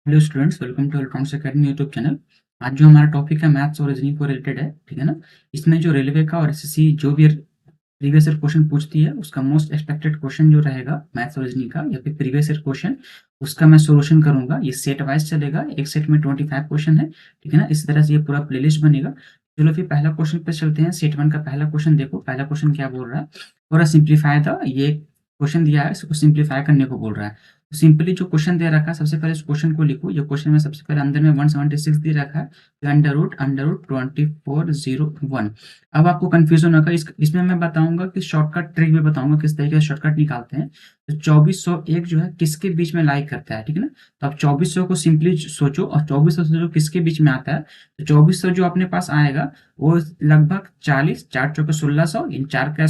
Hello students, welcome to electronics academy YouTube channel. आज जो हमारा टॉपिक है मैथ्स और रीजनिंग को रिलेटेड है, ठीक है ना। इसमें जो रेलवे का और एसएससी जो भी प्रीवियस ईयर क्वेश्चन पूछती है उसका मोस्ट एक्सपेक्टेड क्वेश्चन जो रहेगा मैथ्स और रीजनिंग का या फिर प्रीवियस ईयर क्वेश्चन, उसका मैं सोल्यूशन करूंगा। ये सेट वाइज चलेगा, एक सेट में 25 क्वेश्चन है, ठीक है ना। इस तरह से ये पूरा प्लेलिस्ट बनेगा। चलो फिर पहला क्वेश्चन पे चलते हैं। सेट वन का पहला क्वेश्चन देखो। पहला क्वेश्चन क्या बोल रहा है, थोड़ा सिंप्लीफाई था। ये क्वेश्चन दिया है, इसको सिंप्लीफाई करने को बोल रहा है। सिंपली जो क्वेश्चन दे रखा है, सबसे पहले इस क्वेश्चन को लिखो। ये क्वेश्चन में सबसे पहले अंदर में 176 दे रखा है, तो अंडर रूट 2401। अब आपको कंफ्यूजन होगा। इसमें मैं बताऊंगा कि शॉर्टकट ट्रिक भी बताऊंगा किस तरीके से शॉर्टकट निकालते हैं। तो 2401 जो है किसके बीच में लाइक करता है, ठीक है ना। तो आप 2400 को सिंपली सोचो और 2400 सोचो किसके बीच में आता है। तो 2400 जो अपने पास आएगा वो लगभग 40, 4 चौके 1600, इन 40 का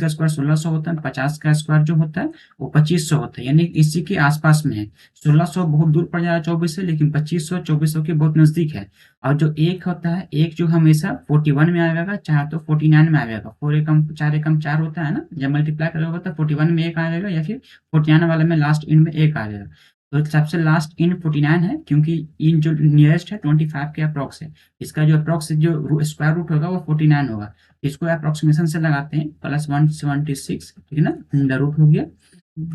स्क्वायर 1600 होता है, 50 का स्क्वायर जो होता है वो 2500 होता है, यानी इसी के आसपास में है। 1600 बहुत दूर पड़ जाएगा 24 से, लेकिन 2500 2400 के बहुत नजदीक है। और जो एक होता है, एक जो हमेशा 41 में आएगा, चाहे तो 49 में आएगा। 4 एकम 4 एकम 4 होता है ना, जब मल्टीप्लाई करोगे तो 41 में एक आएगा या फिर 49 वाले में लास्ट इन में एक आ जाएगा। तो सबसे लास्ट इन 49 है, क्योंकि इन जो नियरेस्ट है 25 के अप्रॉक्स है। इसका जो अप्रॉक्स जो स्क्वायर रूट होगा वो 49 होगा। इसको अप्रोक्सीमेशन से लगाते हैं, +176, ठीक है ना, अंडर रूट हो गया।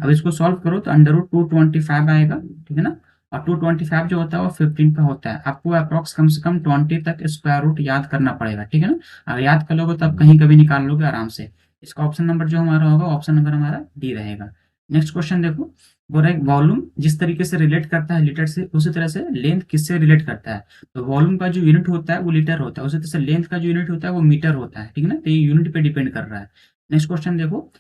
अब इसको सॉल्व करो तो अंडर रूट 225 आएगा, ठीक है ना। और 225 जो होता है वो 15 का होता है। आपको अप्रॉक्स कम से कम 20 तक स्क्वायर रूट याद करना पड़ेगा, ठीक है ना। अगर याद कर लोगे तो आप कहीं कभी निकाल लोगे आराम से। इसका ऑप्शन नंबर जो हमारा होगा, ऑप्शन नंबर हमारा डी रहेगा। नेक्स्ट क्वेश्चन देखो। बोल रहा है वॉल्यूम जिस तरीके से रिलेट करता है लीटर से, उसी तरह से लेंथ किससे रिलेट करता है। तो वॉल्यूम का जो यूनिट होता है वो लीटर होता है, उसी तरह से लेंथ का जो यूनिट होता है वो मीटर होता है, ठीक है ना। तो ये यूनिट पे डिपेंड कर रहा है। नेक्स्ट क्वेश्चन देखो।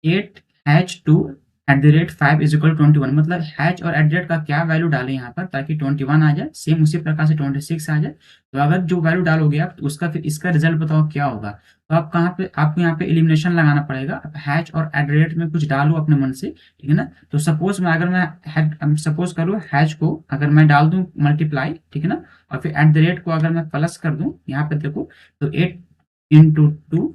8H2 @ 5 = 21, मतलब हैच और एट का क्या वैल्यू डालें यहाँ पर ताकि 21 आ जाए। सेम उसी प्रकार से 26 आ जाए। तो अगर जो वैल्यू डालोगे आप तो उसका फिर इसका रिजल्ट बताओ क्या होगा। तो आप कहाँ पे, आपको यहाँ पे एलिमिनेशन लगाना पड़ेगा। आप हैच और एट में कुछ डालो अपने मन से, ठीक है ना। तो सपोज मैं अगर मैं सपोज करूँ हैच को अगर मैं डाल दूं मल्टीप्लाई, ठीक है ना, और फिर एट को अगर मैं प्लस कर दूं यहाँ पे देखो, तो 8 × 2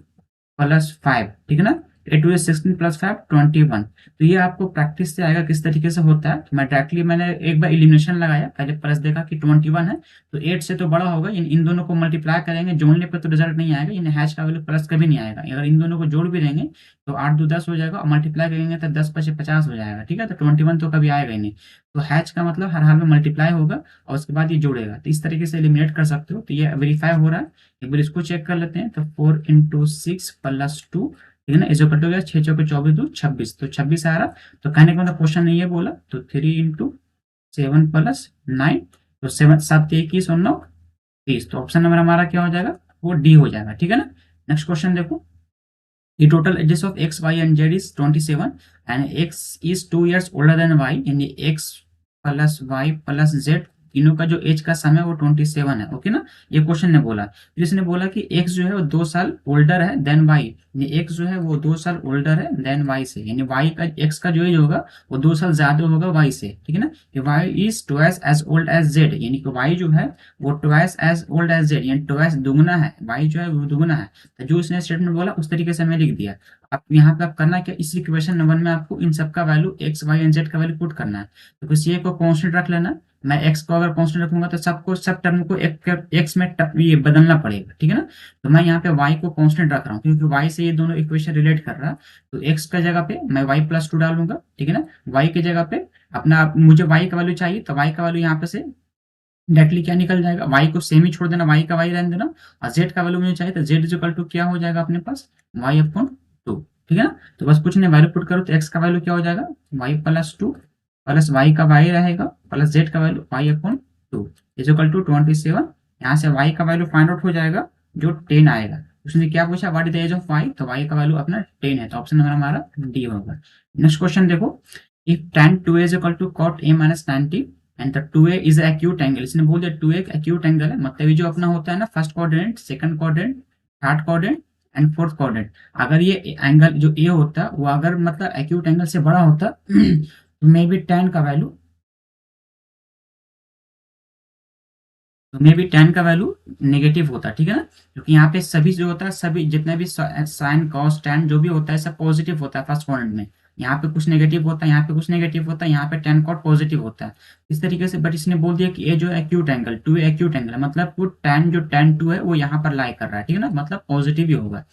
+ 5, ठीक है ना। 8 × 2 = 16 + 5 = 21। तो ये आपको प्रैक्टिस से आएगा किस तरीके से होता है। तो मैं डायरेक्टली मैंने एक बार एलिमिनेशन लगाया, पहले प्लस देखा कि 21 है, तो 8 से तो बड़ा होगा, इन दोनों को मल्टीप्लाई करेंगे, जोड़ने पे तो रिजल्ट नहीं आएगा, यानी हैश का वैल्यू प्लस कभी नहीं आएगा। अगर इन दोनों को जोड़ भी देंगे तो 8 दूनी 10 हो जाएगा, और मल्टीप्लाई करेंगे तो 10 × 5 = 50 हो जाएगा, ठीक है। तो 21 तो कभी आएगा ही नहीं। तो हैच का मतलब हर हाल में मल्टीप्लाई होगा और उसके बाद ये जोड़ेगा। तो इस तरीके से एलिमिनेट कर सकते हो। तो ये वेरीफाई हो रहा है, एक बार इसको चेक कर लेते हैं। तो 4 × 6 + 2, ठीक है ना, इसे कट हो गया 6 चौके 24 2 26, तो 26 आ रहा। तो कहने का मतलब क्वेश्चन ने ये बोला, तो 3 × 7 + 9, तो 7 7 21 और 9 30। तो ऑप्शन नंबर हमारा क्या हो जाएगा, वो डी हो जाएगा, ठीक है ना। नेक्स्ट क्वेश्चन देखो। The total ages of x, y, and z is 27, and x is 2 years older than y, यानी x + y + z तीनों का जो एज का सम है वो 27 है, ओके ना। ये क्वेश्चन ने बोला, फिर इसने बोला कि x जो है वो 2 साल ओल्डर है देन y, यानी x जो है वो 2 साल ओल्डर है देन y से, यानी y का x का जो एज होगा वो 2 साल ज्यादा होगा y से, ठीक है ना। y is twice as old as z, यानी कि y जो है वो twice as old as z, यानी twice दुगना है, y जो है वो दुगना है। तो जो उसने स्टेटमेंट बोला उस तरीके से मैं लिख दिया। आप यहाँ पे आप करना क्या, इस इक्वेशन नंबर में आपको इन सब का value x, y and z का वैल्यू पुट करना है। तो किसी एक को कांस्टेंट रख लेना। मैं x को अगर कांस्टेंट रखूंगा तो सब टर्म को x में ये बदलना पड़ेगा, ठीक है ना। तो मैं यहाँ पे y को कांस्टेंट रख रहा हूँ क्योंकि y से ये दोनों इक्वेशन रिलेट कर रहा है। तो x का जगह पे मैं y + 2 डालूंगा, ठीक है ना। y की जगह पे अपना मुझे y का वैल्यू चाहिए, तो y का वैल्यू यहाँ पे से डायरेक्टली क्या निकल जाएगा, y को सेम ही छोड़ देना, y का y रहने देना। और z का वैल्यू मुझे चाहिए, तो z = क्या हो जाएगा अपने पास, y/2, ठीक है ना। तो बस कुछ नहीं, वैल्यू पुट करो तो x का वैल्यू क्या हो जाएगा, y + 2 प्लस y का y रहेगा प्लस z का वैल्यू y/2 = 27। यहाँ से y का वैल्यू फाइंड आउट हो जाएगा जो 10 आएगा। उसने क्या पूछा, what is the age of y, तो y का वैल्यू अपना 10 है, तो ऑप्शन नंबर हमारा डी होगा। नेक्स्ट क्वेश्चन देखो। If tan 2a = cot a - 90 and the 2a is acute angle, इसने बोल दिया 2a एक एक्यूट एंगल है, मतलब ये जो अपना होता है ना first quadrant, second quadrant, third quadrant and fourth quadrant. अगर ये एंगल जो ए होता वो अगर मतलब एक्यूट एंगल से बड़ा होता तो मे बी tan का वैल्यू नेगेटिव होता, ठीक है ना। क्योंकि यहाँ पे सभी जो होता है, सभी जितने भी साइन कॉस टैन जो भी होता है सब पॉजिटिव होता है फर्स्ट क्वाड्रेंट में। यहाँ पे कुछ नेगेटिव होता है, यहाँ पे कुछ नेगेटिव होता है, यहाँ पे tan cot पॉजिटिव होता है इस तरीके से। बट इसने बोल दिया कि ये जो एक्यूट एंगल 2 एक्यूट एंगल है, मतलब वो tan 2 है वो यहाँ पर लाई कर रहा है, ठीक है ना, मतलब पॉजिटिव ही होगा।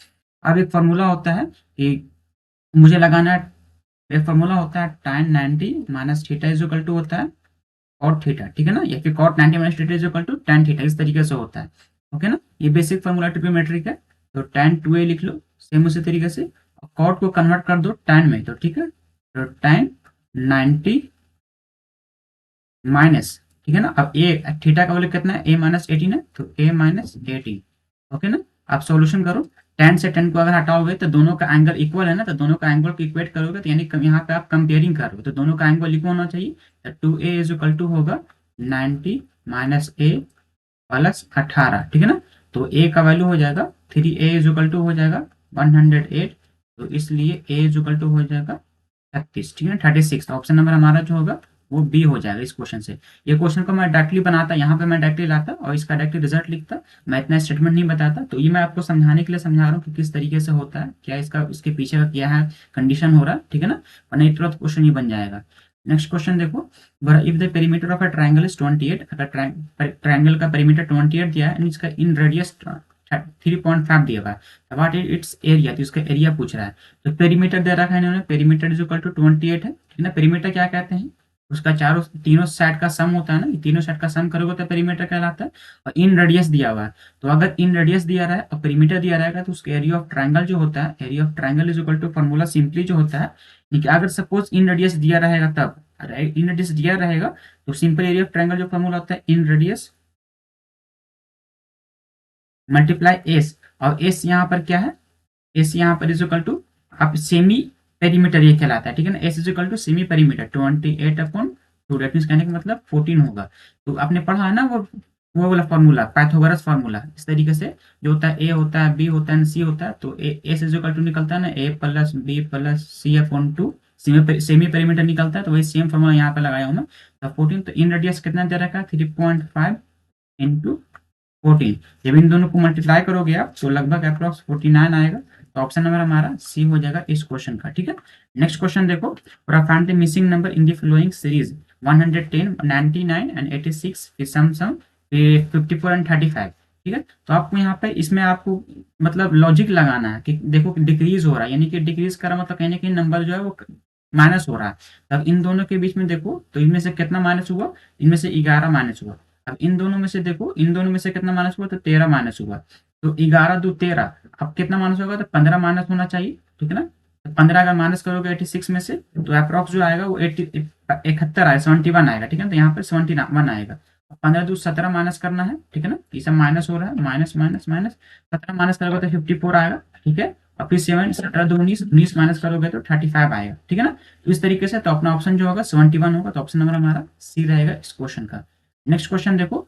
अब एक फॉर्मूला होता है कि मुझे लगाना है, एक फॉर्मूला होता है tan 90 minus theta is equal to होता है कॉट थीटा, ठीक है ना, या फिर cot 90 minus theta is equal to tan theta, इस तरीके से होता है। ओके ना, ये बेसिक फॉर्मूला ट्रिग्नोमेट्रिक है। तो tan 2a लिख लो सेम उसी तरीके से, कॉट को कन्वर्ट कर दो tan में, तो ठीक है, तो tan 90 माइनस, ठीक है ना, अब ए थीटा का वैल्यू कितना है, a माइनस 18 है, तो a माइनस 18। ओके ना, आप सॉल्यूशन करो, tan से tan को अगर हटाओगे तो दोनों का एंगल इक्वल है ना, तो दोनों का एंगल को इक्वेट करोगे, तो यानी यहाँ पे आप कंपेयरिंग कर रहे हो, तो दोनों का एंगल इक्वल होना चाहिए। तो 2a इज इक्वल टू होगा 90 माइनस a प्लस 18, ठीक है ना, तो a का वैल्यू हो जाएगा 3a इज इक्वल टू हो जाएगा 108, तो इसलिए a इज इक्वल टू हो जाएगा 36, ठीक है ना, 36। तो ऑप्शन नंबर हमारा जो होगा वो बी हो जाएगा इस क्वेश्चन से। ये क्वेश्चन को मैं डायरेक्टली बनाता, यहाँ पे मैं डायरेक्टली लाता और इसका डायरेक्टली रिजल्ट लिखता, मैं इतना स्टेटमेंट नहीं बताता। तो ये मैं आपको समझाने के लिए समझा रहा हूँ कि किस तरीके से होता है, क्या इसका इसके पीछे का क्या है कंडीशन हो रहा है, ठीक है ना, वरना ये तुरंत क्वेश्चन ही बन जाएगा। नेक्स्ट क्वेश्चन देखो, if the perimeter of a triangle is 28, अगर ट्राइंगल का पेरीमीटर 28 दिया है एंड इसका इन रेडियस 3.5 दिया हुआ है, व्हाट इज इट्स एरिया, तो इसका एरिया पूछ रहा है। तो पेरीमीटर दे रखा है इन्होंने, पेरीमीटर इज इक्वल टू 28 है, ठीक है ना, पेरीमीटर क्या कहते हैं, उसका चारों तीनों साइड का सम होता है ना, ये तीनों साइड का सम करोगे तो पेरीमीटर कहलाता है। और इन रेडियस दिया हुआ है, तो अगर इन रेडियस दिया रहा है और पेरीमीटर दिया रहेगा तो उसका एरिया ऑफ ट्राइंगल जो होता है, area of triangle is equal to formula simply जो होता है, देखिए अगर सपोज इन रेडियस दिया रहेगा, तब इन रेडियस दिया रहेगा तो सिंपल एरिया ऑफ ट्राइंगल जो फॉर्मूला होता है इन रेडियस मल्टीप्लाई एस, और एस यहाँ पर क्या है, एस यहाँ पर इज इक्वल टू आप सेमी पेरीमीटर ये कहलाता है, ठीक है ना, s is equal to semi perimeter 28/2, that means कहने का मतलब 14 होगा। तो आपने पढ़ा है ना वो वाला फॉर्मूला, पाइथागोरस फॉर्मूला, इस तरीके से जो होता है ए होता है बी होता है सी होता है, तो एस इज इक्वल टू निकलता है ना ए plus b plus c upon 2, semi perimeter निकलता है, तो वही सेम फॉर्मूला यहाँ पे लगाया हूँ मैं। तो 14, तो इन रेडियस कितना दे रखा है 3.5 इंटू 14, जब इन दोनों को मल्टीप्लाई करोगे आप तो लगभग अप्रॉक्स 49 आएगा। तो ऑप्शन नंबर हमारा सी हो जाएगा इस क्वेश्चन का, ठीक है। नेक्स्ट क्वेश्चन देखो, find the missing number in the following series 110, 99 and 86 फिर सम 54 एंड 35, ठीक है। तो आपको यहाँ पे इसमें आपको मतलब लॉजिक लगाना है कि देखो डिक्रीज हो रहा है, यानी कि डिक्रीज कर रहा मतलब कहीं ना कहीं नंबर जो है वो माइनस हो रहा है। तब इन दोनों के बीच में देखो, तो इनमें से कितना माइनस हुआ, इनमें से 11 माइनस हुआ। अब इन दोनों में से देखो, इन दोनों में से कितना माइनस हुआ, तो 13 माइनस हुआ। तो 11 दो 13, अब कितना माइनस होगा, तो 15 माइनस होना चाहिए, ठीक है ना। तो 15 अगर माइनस करोगे 86 में से, तो अप्रॉक्स जो आएगा वो 71 आएगा, 71 आएगा, ठीक है ना, तो यहाँ पर 71 आएगा। 15 दो 17 माइनस करना है, ठीक है ना, ये सब माइनस हो रहा है, माइनस माइनस माइनस, 17 माइनस करोगे तो 54 आएगा, ठीक है। और फिर 7 17 दो 19, 19 माइनस करोगे तो 35 आएगा, ठीक है ना। तो इस तरीके से तो अपना ऑप्शन जो होगा 71 होगा, तो ऑप्शन नंबर हमारा सी रहेगा इस क्वेश्चन का। नेक्स्ट क्वेश्चन देखो,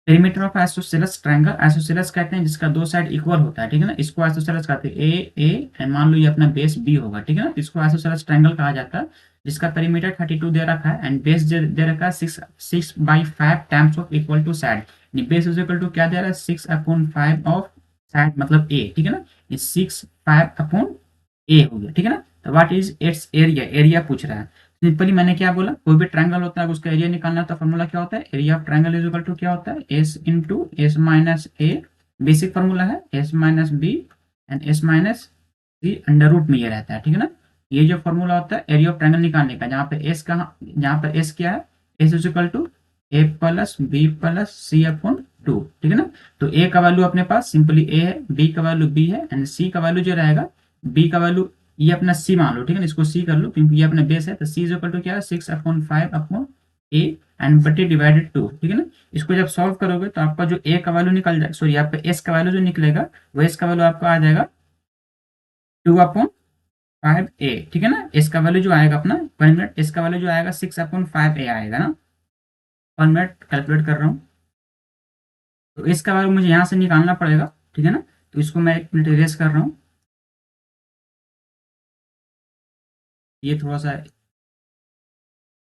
perimeter of isosceles triangle, isosceles कहते हैं जिसका दो साइड इक्वल होता है, ठीक है ना, इसको आइसोसेलेस कहते हैं। ए ए मान लो ये अपना बेस बी होगा, ठीक है ना, इसको आइसोसेलेस ट्रायंगल कहा जाता है, जिसका पेरीमीटर 32 दे रखा है एंड बेस दे रखा है 6/5 times of equal to side. Base is equal to क्या दे रहा है 6/5 ऑफ साइड मतलब ए, ठीक है ना, ये 6/5 ए हो गया, ठीक है ना। तो what is it's area, area पूछ रहा है। सिंपली मैंने क्या बोला, कोई भी ट्रायंगल होता है उसका एरिया निकालना तो फॉर्मूला क्या होता है, area of triangle is equal to क्या होता है s into s minus a, basic formula है s minus b and s minus c under root में ये रहता है, ठीक है ना। ये जो फॉर्मूला होता है एरिया ऑफ ट्रायंगल निकालने का, जहाँ पे एस कहाँ, जहाँ पर एस क्या है, s is equal to a plus b plus c upon 2, ठीक है ना। तो ए का वैल्यू अपने पास सिंपली ए है, बी का वैल्यू बी है एंड सी का वैल्यू जो रहेगा, बी का वैल्यू ये अपना सी मान लो, ठीक है ना, इसको सी कर लो क्योंकि ये अपना बेस है, तो सी इज इक्वल टू क्या है 6/5 ए एंड बटे डिवाइडेड 2, ठीक है ना। इसको जब सॉल्व करोगे तो आपका जो ए का वैल्यू निकल जाए, सॉरी यहाँ पे एस का वैल्यू जो निकलेगा वो एस का वैल्यू आपका आ जाएगा 2/5 ए, ठीक है ना। एस का वैल्यू जो आएगा अपना पर मिनट, एस का वैल्यू जो आएगा 6/5 ए आएगा ना, पर मिनट कैलकुलेट कर रहा हूँ। तो इसका वैल्यू मुझे यहाँ से निकालना पड़ेगा, ठीक है ना। तो इसको मैं 1 मिनट इरेज कर रहा हूँ, ये थोड़ा सा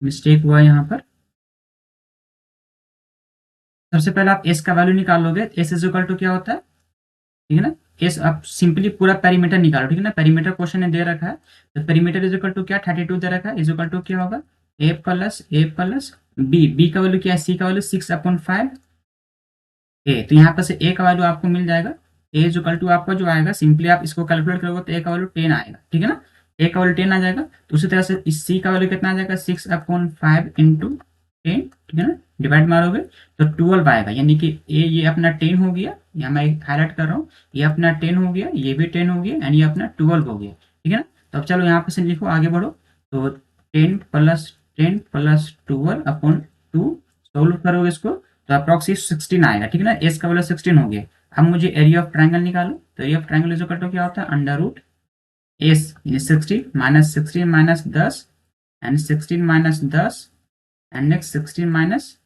मिस्टेक हुआ यहाँ पर। सबसे पहले आप एस का वैल्यू निकाल लोगे, एस इज इक्वल टू क्या होता है, ठीक है ना, एस आप सिंपली पूरा पेरीमीटर निकालो, ठीक है ना। पेरीमीटर क्वेश्चन ने दे रखा है, तो पेरीमीटर इज इक्वल टू क्या 32 दे रखा है, इज इक्वल टू क्या होगा ए प्लस बी का वैल्यू क्या है, सी का वैल्यू 6/5 ए, तो यहाँ पर से ए का वैल्यू आपको मिल जाएगा। ए इज इक्वल टू आपका जो आएगा, सिंपली आप इसको कैलकुलेट करोगे तो ए का वैल्यू 10 आएगा, ठीक है ना। ए का वैल्यू 10 आ जाएगा, तो उसी तरह से इस सी का वैल्यू कितना आ जाएगा 6/5 इंटू 10, ठीक है ना। डिवाइड मारोगे तो 12 आएगा, यानी कि ये अपना 10 हो गया, यहाँ मैं हाईलाइट कर रहा हूँ, ये अपना 10 हो गया, ये भी 10 हो गया, एंड ये अपना 12 हो गया, ठीक है ना। तो अब चलो यहाँ पे से लिखो, आगे बढ़ो, तो 10 + 10 + 12/2 सोल्व करोगे इसको तो अप्रॉक्सी 16 आएगा, ठीक है ना। एस का वैल्यू 16 हो गया। अब मुझे एरिया ऑफ ट्रायंगल निकालो, तो area of triangle is equal to क्या होता है, under root s 16 minus 10 and 16 minus 10 and next 16 minus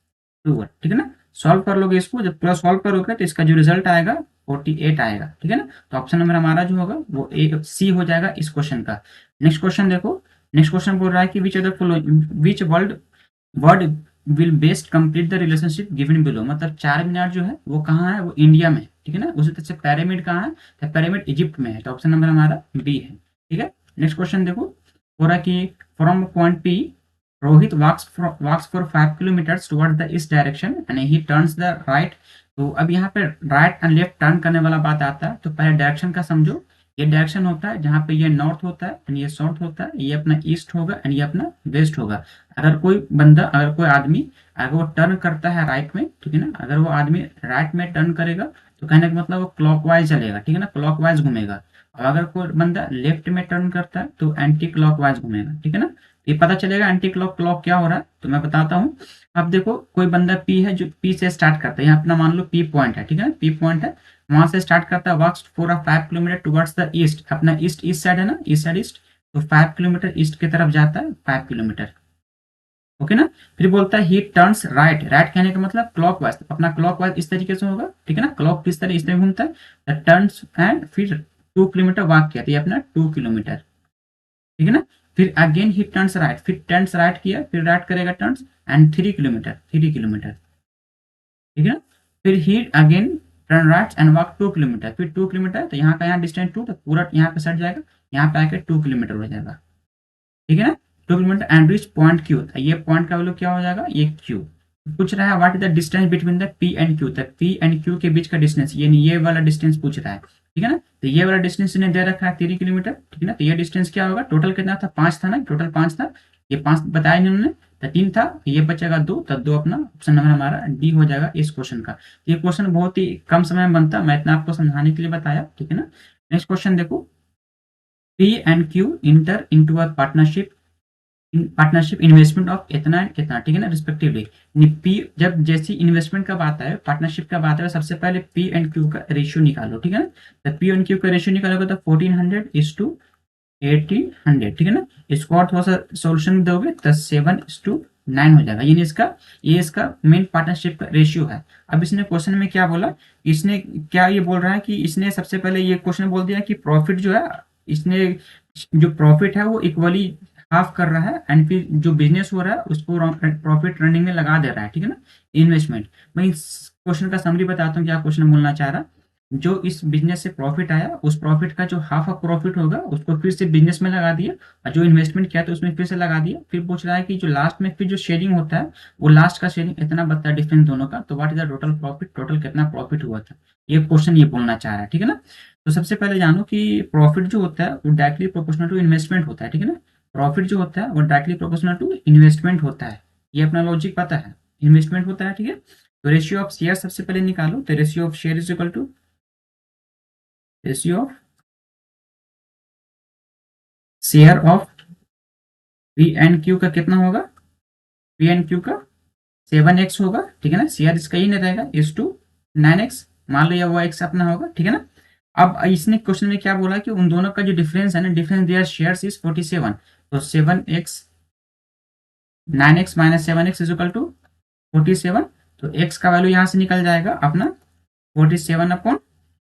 2, ठीक है ना। सॉल्व कर लोगे इसको, जब पूरा सॉल्व करोगे तो इसका जो रिजल्ट आएगा 48 आएगा, ठीक है ना। तो ऑप्शन नंबर हमारा जो होगा वो ए सी हो जाएगा इस क्वेश्चन का। नेक्स्ट क्वेश्चन देखो, नेक्स्ट क्वेश्चन बोल रहा है कि which word will best complete the relationship given below, मतलब 4 मीनार जो है वो कहाँ है, वो इंडिया में, ठीक है ना। उसी तरह से पिरामिड कहाँ है, तो पिरामिड इजिप्ट में है, तो ऑप्शन नंबर हमारा बी है, ठीक है। नेक्स्ट क्वेश्चन देखो, हो रहा कि from point P Rohit walks for 5 kilometers towards the east direction and he turns the right। तो अब यहाँ पे राइट एंड लेफ्ट टर्न करने वाला बात आता है, तो पहले डायरेक्शन का समझो। ये डायरेक्शन होता है जहाँ पे ये नॉर्थ होता है एंड ये साउथ होता है, ये अपना ईस्ट होगा एंड ये अपना वेस्ट होगा। अगर कोई आदमी अगर वो टर्न करता है राइट में, ठीक है ना, अगर वो आदमी राइट में टर्न करेगा तो कहने का मतलब वो क्लॉकवाइज चलेगा, ठीक है ना, क्लॉकवाइज घूमेगा। और अगर कोई बंदा लेफ्ट में टर्न करता है तो एंटी क्लॉकवाइज घूमेगा, ठीक है ना। ये पता चलेगा एंटी क्लॉक क्या हो रहा है, तो मैं बताता हूँ। अब देखो कोई बंदा पी है, जो पी से स्टार्ट करता है, यहाँ अपना मान लो पी पॉइंट है, ठीक है ना, पी पॉइंट है, वहां से स्टार्ट करता है, walks for 5 kilometre towards the east, अपना ईस्ट साइड है ना, ईस्ट साइड ईस्ट, तो 5 किलोमीटर ईस्ट की तरफ जाता है, 5 किलोमीटर, ओके ना। फिर बोलता है ही टर्न्स राइट, राइट कहने का मतलब क्लॉकवाइज, अपना क्लॉकवाइज इस तरीके से होगा, ठीक है ना, क्लॉक किस तरह इस तरह घूमता है, टर्न्स एंड फिर 2 किलोमीटर वॉक किया, तो ये अपना 2 किलोमीटर, ठीक है ना। फिर अगेन ही टर्न्स राइट, फिर टर्न्स राइट किया, फिर राइट करेगा टर्न्स एंड 3 किलोमीटर, ठीक है ना। फिर ही again turn right and walk 2 kilometre, फिर 2 किलोमीटर, तो यहाँ का यहाँ डिस्टेंस 2, तो पूरा यहाँ पे सट जाएगा, यहाँ पे आके 2 किलोमीटर हो जाएगा, ठीक है ना। 2 kilometre and reach point Q, ये पॉइंट का वैल्यू क्या हो जाएगा, ये क्यू। पूछ रहा है what is the distance between the P and Q, तक पी एंड क्यू के बीच का डिस्टेंस, ये वाला डिस्टेंस पूछ रहा है, ठीक है ना। तो ये वाला डिस्टेंस इन्हें दे रखा है 3 किलोमीटर, ठीक है ना। तो ये डिस्टेंस क्या होगा, टोटल कितना था, 5 था ना, टोटल 5 था, ये 5 बताया इन्होंने, तो 3 था, ये बचेगा 2, तो 2 अपना ऑप्शन नंबर हमारा डी हो जाएगा इस क्वेश्चन का। तो ये क्वेश्चन बहुत ही कम समय में बनता है, मैं इतना आपको समझाने के लिए बताया, ठीक है ना। नेक्स्ट क्वेश्चन देखो, P and Q inter into a partnership investment of इतना एंड इतना, ठीक है ना, रिस्पेक्टिवली। पी जब जैसी इन्वेस्टमेंट का बात है, पार्टनरशिप का बात है, सबसे पहले पी एंड क्यू का रेशियो निकालो, ठीक है ना। तो पी एंड क्यू का रेशियो निकालोगे तो 1400:1800, ठीक है ना। इसको और थोड़ा सा सोल्यूशन दोगे तो 7:9 हो जाएगा, यानी इसका मेन पार्टनरशिप का रेशियो है। अब इसने क्वेश्चन में क्या बोला, इसने क्या ये बोल रहा है कि इसने सबसे पहले ये क्वेश्चन बोल दिया कि प्रॉफिट जो है, इसने जो प्रॉफिट है वो इक्वली हाफ कर रहा है, एंड फिर जो बिजनेस हो रहा है उसको प्रॉफिट रनिंग में लगा दे रहा है, ठीक है ना, इन्वेस्टमेंट। मैं इस क्वेश्चन का समरी बताता हूँ क्या क्वेश्चन बोलना चाह रहा। जो इस बिजनेस से प्रॉफिट आया, उस प्रॉफिट का जो हाफ ऑफ प्रॉफिट होगा उसको फिर से बिजनेस में लगा दिया, और जो इन्वेस्टमेंट किया तो उसमें फिर से लगा दिया। फिर पूछ रहा है कि जो लास्ट में फिर जो शेयरिंग होता है, वो लास्ट का शेयरिंग इतना बनता है डिफरेंस दोनों का, तो what is the total profit, total कितना प्रॉफिट हुआ था, ये क्वेश्चन ये बोलना चाह रहा है, ठीक है ना। तो सबसे पहले जानो कि प्रॉफिट जो होता है वो डायरेक्टली प्रोपोर्शनल टू इन्वेस्टमेंट होता है, ठीक है ना। प्रॉफिट जो होता है वो डायरेक्टली प्रोपोर्शनल टू इन्वेस्टमेंट होता है, ये अपना लॉजिक पता है, इन्वेस्टमेंट होता है, ठीक है। तो रेशियो ऑफ शेयर सबसे पहले निकालो, तो ratio of share is equal to ratio of share of p and q का कितना होगा, पी एंड क्यू का 7x होगा, ठीक है ना। शेयर इसका ही नहीं रहेगा, इज टू 9x, मान लो ये वो x अपना होगा, ठीक है ना। अब इसने क्वेश्चन में क्या बोला कि उन दोनों का जो डिफरेंस है ना, डिफरेंस देयर शेयर्स इज 47, तो 7x 9x minus 7x is equal to 47, तो x का वैल्यू यहाँ से निकल जाएगा अपना 47/2,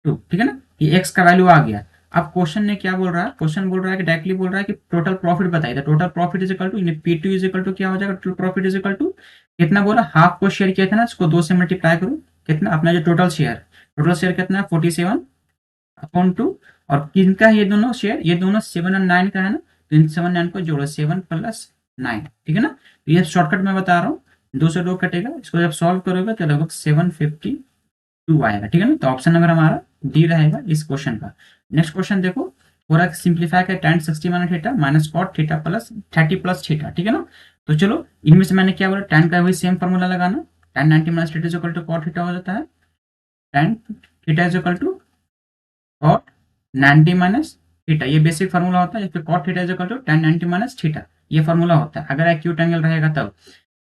ठीक है ना। ये x का वैल्यू आ गया। अब क्वेश्चन ने क्या बोल रहा है, क्वेश्चन बोल रहा है कि डायरेक्टली बोल रहा है कि टोटल प्रॉफिट बताइए, तो total profit is equal to P2 is equal to क्या हो जाएगा, total profit is equal to कितना बोला, हाफ को शेयर किया था ना, इसको 2 से मल्टीप्लाई करो, कितना अपना जो टोटल शेयर कितना है 47, अपॉन 2, और किनका है ये दोनों शेयर, ये दोनों 7 और 9 का है ना, तो इन 7 9 को जोड़ो, 7 + 9, ठीक है ना। तो ये शॉर्टकट मैं बता रहा हूँ, 2 से 2 कटेगा, इसको जब सॉल्व करोगे तो लगभग 752 आएगा, ठीक है ना। तो ऑप्शन नंबर हमारा डी रहेगा इस क्वेश्चन का। नेक्स्ट क्वेश्चन देखो, पूरा सिंप्लीफाई कर tan 60 - theta minus cot theta plus 30 + theta, ठीक है ना। तो चलो इनमें से मैंने क्या बोला, tan का वही सेम फॉर्मूला लगाना, tan 90 - theta equal to cot theta हो जाता है, tan theta equal to cot 90 - theta, ये बेसिक फार्मूला होता है। फिर cot theta equal to tan 90 - theta, ये फार्मूला होता है अगर एक्यूट एंगल रहेगा तब।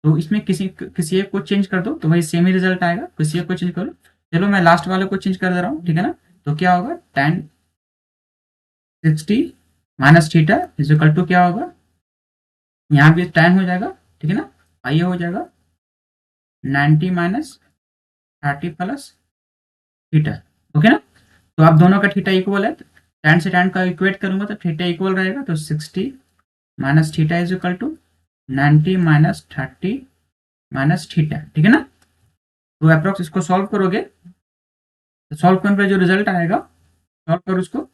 तो इसमें किसी किसी एक को चेंज कर दो तो वही सेम ही रिजल्ट आएगा, किसी एक को चेंज करो। चलो मैं लास्ट वाले को चेंज कर दे रहा हूँ, ठीक है ना। तो क्या होगा, tan 60 - थीटा इक्वल टू क्या होगा, यहाँ भी tan हो जाएगा, ठीक है ना, ये हो जाएगा 90 - 30 + थीटा, ओके ना। तो आप दोनों का थीटा इक्वल है, tan से tan का इक्वेट करूंगा तो थीटा इक्वल रहेगा, तो 60 - थीटा इक्वल टू 90 - 30 - थीटा, ठीक है ना। तो अप्रोक्स इसको सॉल्व करोगे, तो सॉल्व करने पर जो रिजल्ट आएगा, सॉल्व करो उसको,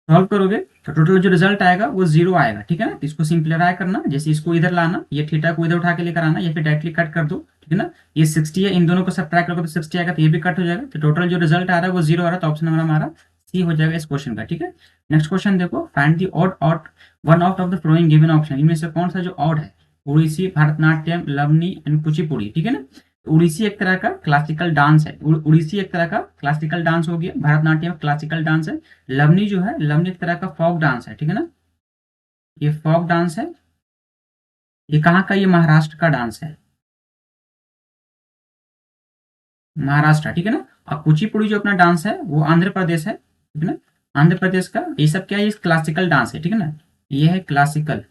सॉल्व करोगे तो टोटल जो रिजल्ट आएगा वो 0 आएगा, ठीक है ना। तो इसको सिंप्लीफाई करना, जैसे इसको इधर लाना, ये थीटा को इधर उठा के लेकर आना, या फिर डायरेक्टली कट कर दो, ठीक है ना। ये 60 है, इन दोनों को सब्ट्रैक्ट करोगे तो 60 आएगा, तो ये भी कट हो जाएगा, तो टोटल जो रिजल्ट आ रहा है वो 0 आ रहा है। तो ऑप्शन नंबर हमारा सी हो जाएगा इस क्वेश्चन का, ठीक है। नेक्स्ट क्वेश्चन देखो, find the odd out one out of the following given option, इनमें से कौन सा जो ऑड है, ओडिसी, भरतनाट्यम, लवनी एंड कुचिपुड़ी, ठीक है ना। उड़ीसी एक तरह का क्लासिकल डांस है, उड़ीसी एक तरह का क्लासिकल डांस हो गया, भरतनाट्यम क्लासिकल डांस है, लवनी जो है, लवनी एक तरह का फोक डांस है, ठीक है ना, ये फोक डांस है। ये कहाँ का, ये महाराष्ट्र का डांस है, महाराष्ट्र, ठीक है ना। और कुचिपुड़ी जो अपना डांस है वो आंध्र प्रदेश है, ठीक है ना, आंध्र प्रदेश का। ये सब क्या है, ये क्लासिकल डांस है, ठीक है ना, ये है क्लासिकल,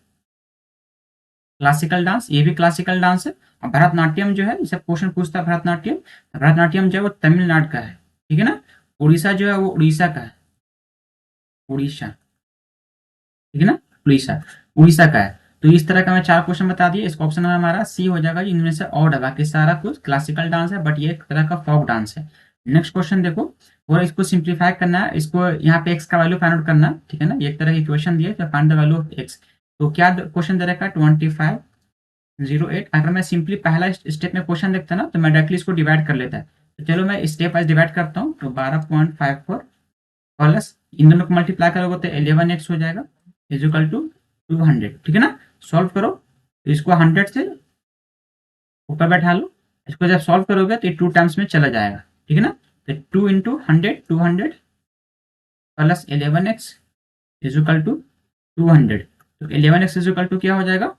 क्लासिकल डांस, ये भी क्लासिकल डांस है। और भरतनाट्यम जो है, ये सब क्वेश्चन पूछता है भरतनाट्यम, भरतनाट्यम जो है वो तमिलनाडु का है, ठीक है ना। उड़ीसा जो है वो उड़ीसा का है, उड़ीसा, ठीक है ना, उड़ीसा, उड़ीसा का है। तो इस तरह का मैं 4 क्वेश्चन बता दिए, इसका ऑप्शन हमारा सी हो जाएगा, इनमें से ऑड है, बाकी सारा कुछ क्लासिकल डांस है, बट ये एक तरह का फोक डांस है। नेक्स्ट क्वेश्चन देखो, और इसको सिंप्लीफाई करना है, इसको यहाँ पे एक्स का वैल्यू फाइंड आउट करना है, ठीक है ना। एक तरह की इक्वेशन दी है, find the value of x. तो क्या क्वेश्चन दे रखा है, 2508। अगर मैं सिंपली पहला स्टेप में क्वेश्चन देखता ना, तो मैं डायरेक्टली इसको डिवाइड कर लेता है। तो चलो मैं स्टेप वाइज डिवाइड करता हूँ, तो 12.54 प्लस इन दोनों को मल्टीप्लाई करोगे तो 11x हो जाएगा, इजिकल टू 200, ठीक है ना। सॉल्व करो, तो इसको 100 से ऊपर बैठा लो, इसको जब सॉल्व करोगे तो ये 2 टाइम्स में चला जाएगा, ठीक है ना। तो 2 × 100 200 प्लस 11x इजिकल टू 200, तो 11x इजिकल टू क्या हो जाएगा,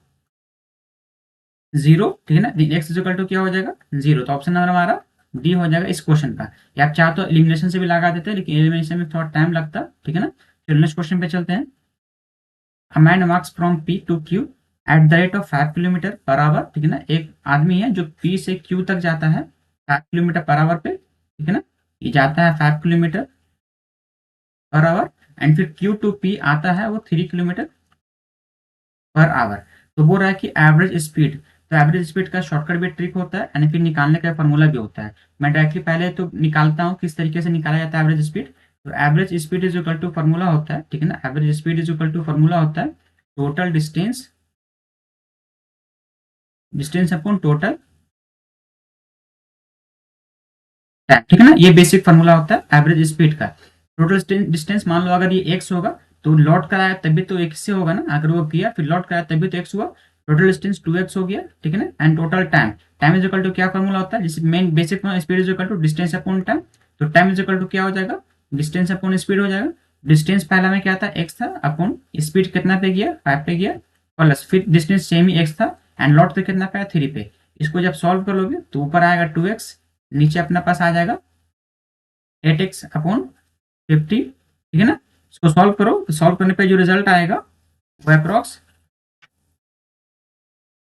0, ठीक है ना। एक्स इजिकल टू क्या हो जाएगा, 0। तो ऑप्शन नंबर हमारा डी हो जाएगा इस क्वेश्चन का। या आप चाहो तो एलिमिनेशन से भी लगा देते हैं, लेकिन एलिमिनेशन में थोड़ा टाइम लगता है, ठीक है ना। चलो नेक्स्ट क्वेश्चन पे चलते हैं। A man walks from P to Q at the rate of 5 kilometre per hour, ठीक है ना। एक आदमी है जो P से Q तक जाता है 5 किलोमीटर पर आवर पे, ठीक है ना, ये जाता है 5 किलोमीटर पर आवर, एंड फिर Q to P आता है वो 3 किलोमीटर पर आवर। तो बोल रहा है कि एवरेज स्पीड, तो एवरेज स्पीड का शॉर्टकट भी ट्रिक होता है, एंड फिर निकालने का फॉर्मूला भी होता है। मैं डायरेक्टली पहले तो निकालता हूँ किस तरीके से निकाला जाता है एवरेज स्पीड। तो average speed is equal to formula होता है, ठीक है ना, average speed is equal to formula होता है total distance, distance upon total time, ठीक है ना। ये बेसिक फॉर्मूला होता है एवरेज स्पीड का। टोटल डिस्टेंस मान लो अगर ये x होगा, तो लौट कर आया तभी तो x से होगा ना, अगर वो किया फिर लौट कर आया तभी तो x हुआ, टोटल डिस्टेंस 2x हो गया, ठीक है ना। And total time, time is equal to क्या फॉर्मूला होता है, जिसमें main basic speed is equal to distance upon time. तो टाइम इज इक्वल टू क्या हो जाएगा, डिस्टेंस अपॉन स्पीड हो जाएगा। डिस्टेंस पहला में क्या था, x था, अपॉन स्पीड कितना पे गया, 5 पे गया, प्लस फिर डिस्टेंस सेम ही x था, एंड लौट पे कितना पाया, 3 पे। इसको जब सॉल्व कर लोगे तो ऊपर आएगा 2x, नीचे अपना पास आ जाएगा 8x अपॉन 50, ठीक है ना। इसको सॉल्व करो, तो सॉल्व करने पे जो रिजल्ट आएगा वो अप्रॉक्स,